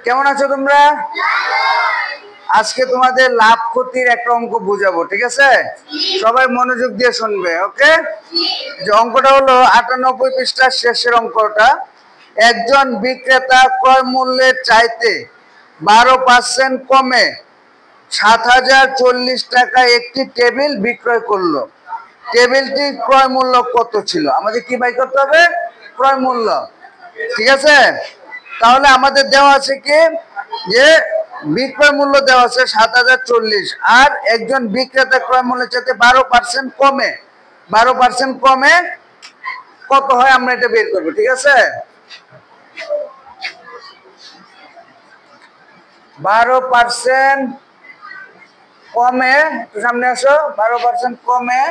কেমন আছো তোমরা? আজকে তোমাদের লাভ ক্ষতির একটা অঙ্ক বুঝাবো, ঠিক আছে? সবাই মনোযোগ দিয়ে শুনবে, ওকে? যে অঙ্কটা হলো 98 পৃষ্ঠার শেষের অঙ্কটা। একজন বিক্রেতা ক্রয় মূল্যের চাইতে 12% কমে 7040 টাকা একটি টেবিল বিক্রয় করলো। টেবিলটির ক্রয় মূল্য কত ছিল? আমাদের কি বাই করতে হবে? ক্রয় মূল্য, ঠিক আছে? তাহলে আমাদের দেওয়া আছে কি, যে বিক্রয় মূল্য দেওয়া আছে 7040, আর একজন বিক্রেতা ক্রয় মূল্যের চাইতে 12% কমে, 12% কমে কত হয় আমরা এটা বের করবো, ঠিক আছে? 12% কমে, সামনে আসো, 12% কমে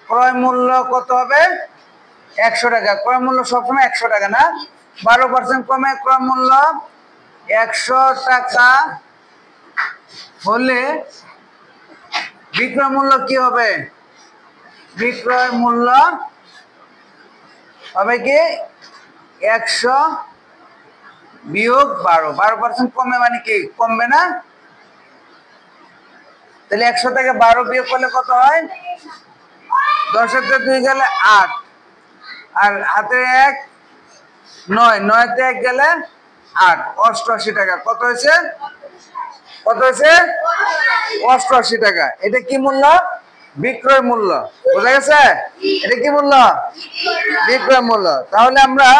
ক্রয় মূল্য কত হবে? 100 টাকা। ক্রয় মূল্য সবসময় 100 টাকা না? 12% কমে ক্রয় মূল্য 100 টাকা হলে বিক্রয় মূল্য কি হবে? বিক্রয় মূল্য হবে কি 100 বিয়োগ 12। 12% কমে মানে কি কমবে না? তাহলে 100 থেকে 12 বিয়োগ করলে কত হয়? 10 তে 2 গেলে 8, আর হাতে 1 9, 9 তে 1 গেলে 8, 88 টাকা। কত হয়েছে? কত হয়েছে? 88 টাকা। এটা কি মূল্য? বিক্রয় মূল্য। বোঝা গেছে? এটা কি মূল্য? বিক্রয় মূল্য। তাহলে আমরা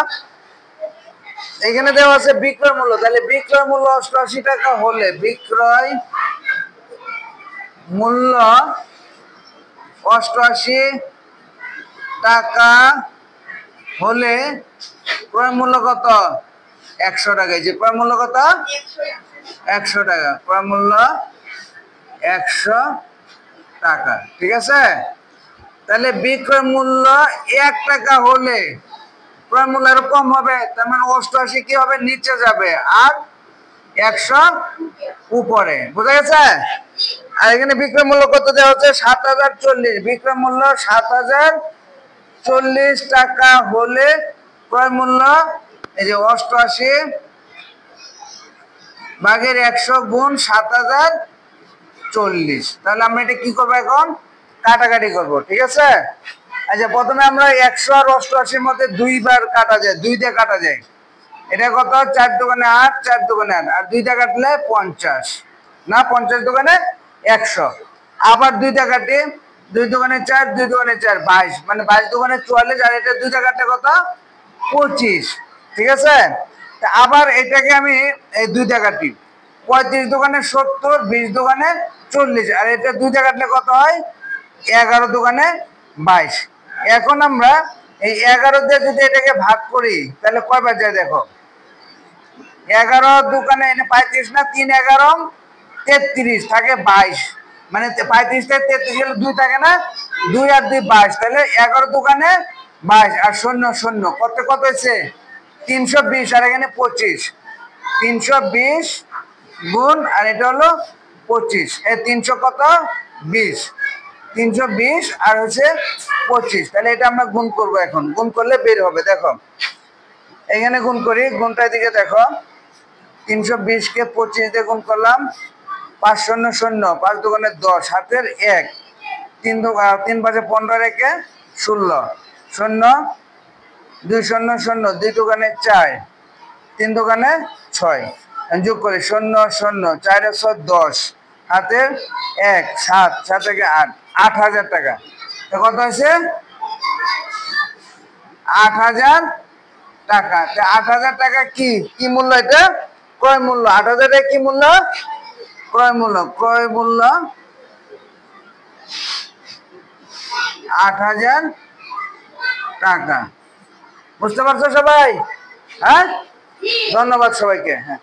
এখানে দেওয়া আছে বিক্রয় মূল্য, তাহলে বিক্রয় মূল্য 88 টাকা হলে বিক্রয় মূল্য 88 টাকা হলে ক্রয় মূল্য কত? 100 টাকা। যে ক্রয় মূল্য কত? 100 টাকা। ক্রয় মূল্য 100 টাকা, ঠিক আছে? তাহলে বিক্রয় মূল্য 1 টাকা হলে ক্রয় মূল্য আরো কম হবে, তার মানে 88 কি হবে? নিচে যাবে, আর 100 উপরে। বুঝা গেছে? আর এখানে বিক্রয় মূল্য কত দেওয়া হচ্ছে? 7040। বিক্রয় মূল্য 7040 টাকা হলে ক্রয় মূল্য, এই যে 88 ভাগের 100 গুণ 7040। তাহলে আমরা এটা কি করবো এখন? কাটাকাটি করব, ঠিক আছে? আচ্ছা, প্রথমে আমরা 100 আর 88 এর মধ্যে 2 বার কাটা যায়, 2 দিয়ে কাটা যায়। এটা কত? 4 দোকানে 8, 4 দোকানে 8, আর 2 দিয়ে কাটলে 50 না, 50 দোকানে 100। আবার 2 দিয়ে কাটি, 2 দোকানে 4, 2 দোকানে 4, 22, মানে 22 দোকানে 44, আর এটা 2 দিয়ে কাটলে কত? 25, ঠিক আছে? আবার এটাকে আমি এই 2 দিয়ে কাটি, 35 দোকানে 70, 20 দোকানে 40, আর এটা 2 দিয়ে কাটলে কত হয়? 11 দোকানে 22। এখন আমরা এই 11 দিয়ে যদি এটাকে ভাগ করি তাহলে কয়বার যায় দেখো? 11 দোকানে 35 না, 3 11 33 থাকে 22, মানে 35 থেকে 33 গেলে 2 থাকে না, 2 আর 2 22, তাহলে 11 দোকানে 22, আর 0 0 কত কত হয়েছে? 320, আর এখানে 25। 320 গুণ, আর এটা হলো 25, এই 300 কত? 20, 320 আর হচ্ছে 25। তাহলে এটা আমরা গুণ করব, এখন গুণ করলে বের হবে। দেখো এখানে গুণ করি, গুণটার দিকে দেখো, 320 কে 25 দিয়ে গুণ করলাম, 5 0 0, 5 দোকানে 10, হাতের 1, 3 5 15, রেখে 16, 0 2 0 0, 2 দোকানে 4, 3 দোকানে 6, যোগ করি 0 0, 4 10, হাতের 1, 7, 7 থেকে 8, 8000 টাকা। তো কত হয়েছে? 8000 টাকা। 8000 টাকা কি কি মূল্য? এটা ক্রয় মূল্য। 8000 টাকা কি মূল্য? ক্রয় মূল্য। ক্রয় মূল্য 8000 টাকা। বুঝতে পারছো সবাই? হ্যাঁ, ধন্যবাদ সবাইকে। হ্যাঁ।